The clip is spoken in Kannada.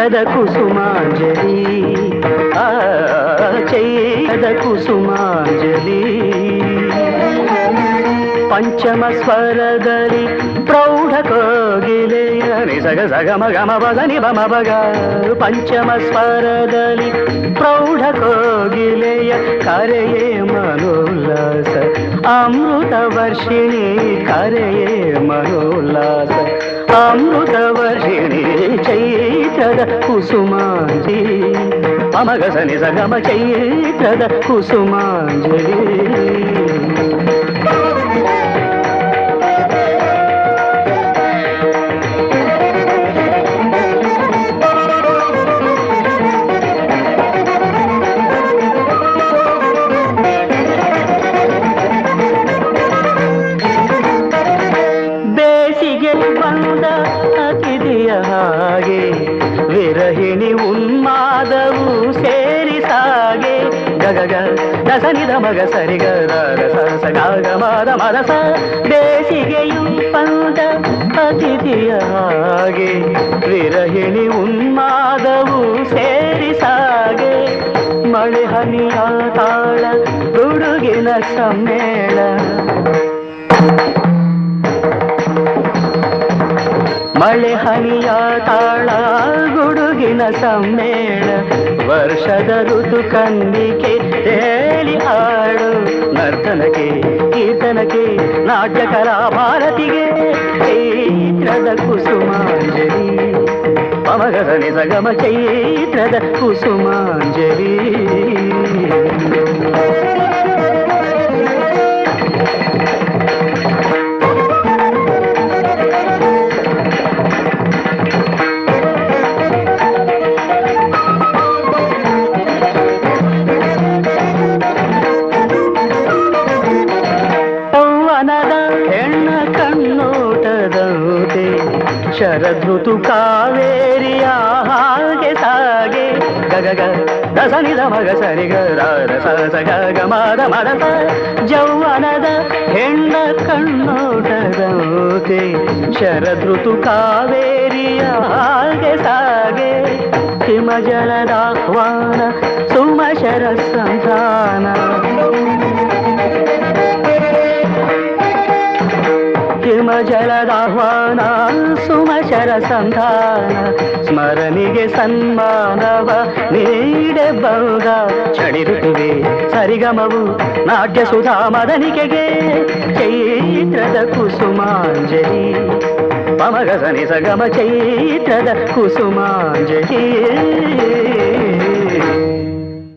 ಚೈತ್ರದ ಕುಸುಮಾಂಜಲಿ ಚೈತ್ರದ ಕುಸುಮಾಂಜಲಿ ಪಂಚಮ ಸ್ವರದಲ್ಲಿ ಪ್ರೌಢ ಕೋಗಿಲೆಯ ನಿಸಗ ಸಗಮ ಗಮ ಬದನಿ ಬಮ ಬಗ ಪಂಚಮ ಸ್ವರದಲ್ಲಿ ಪ್ರೌಢ ಕೋಗಿಲೆಯ ಕರೆಯೇ ಮನೋಲ್ಲಾಸ ಅಮೃತ ವರ್ಷಿಣಿ ಕರೆಯೇ ಮನೋಲ್ಲಾಸ ಅಮೃತ ವರ್ಷಿಣಿ ಚೈತ್ರದ ಕುಸುಮಾಂಜಲಿ ಅಮಗಸ ನಿಸಗಮ ಚೈತ್ರದ ಕುಸುಮಾಂಜಲಿ ಬಂದ ಅತಿಥಿಯ ಹಾಗೆ ವಿರಹಿಣಿ ಉನ್ಮಾದವು ಸೇರಿ ಸಾಗೆ ಗಗಗ ದಸನಿದ ಮಗ ಸರಿಗ ಗಾಗ ಮಾದ ಮನಸ ಬೇಸಿಗೆಯು ಬಂದ ಅತಿಥಿಯ ಹಾಗೆ ವಿರಹಿಣಿ ಉನ್ಮಾದವು ಸೇರಿ ಸಾಗೆ ಮಳೆ ಹನಿಯ ತಾಳ ಹುಡುಗಿನ ಸಮ್ಮೇಳ ಮಳೆ ಹನಿಯ ತಾಳ ಗುಡುಗಿನ ಸಮ್ಮೇಳ ವರ್ಷದ ಋತು ಕಂದಿಕೆ ಹೇಳಿ ಹಾಡು ನರ್ತನಕ್ಕೆ ಕೀರ್ತನಕ್ಕೆ ನಾಟ್ಯ ಕಲಾ ಭಾರತಿಗೆ ಚೈತ್ರದ ಕುಸುಮಾಂಜಲಿ ಪಮಗದ ನಿಸಗಮ ಚೈತ್ರದ ಕುಸುಮಾಂಜಲಿ ಹೆಣ್ಣ ಕಣ್ಣೋಟದಂತೆ ಶರದೃತು ಕಾವೇರಿಯ ಹಾಗೆ ಸಾಗೆ ಗಗಗ ದಸನಿದ ಮಗ ಸರಿಗ ಸಗ ಮಾದ ಮದಸ ಜೌವನದ ಹೆಣ್ಣ ಕಣ್ಣೋಟದಂತೆ ಶರದೃತು ಕಾವೇರಿಯ ಹಾಗೆ ಸಾಗೆ ಹಿಮಜಲದಾಹ್ವಾನ ಸುಮಶರ ಸಂಧಾನ ಹಿಮಜಲದಾಹ್ವಾನ ಸುಮಶರ ಸಂಧಾನ ಸ್ಮರಣಿಗೆ ಸನ್ಮಾನವ ನೀಡೆ ಬಂದ ಚಳಿ ಋತುವೆ ಸರಿಗಮವು ನಾಟ್ಯ ಸುಧಾ ಮದನಿಕೆಗೆ ಚೈತ್ರದ ಕುಸುಮಾಂಜಲಿ ಪಮಗಸ ನಿಸಗಮ ಚೈತ್ರದ ಕುಸುಮಾಂಜಲಿ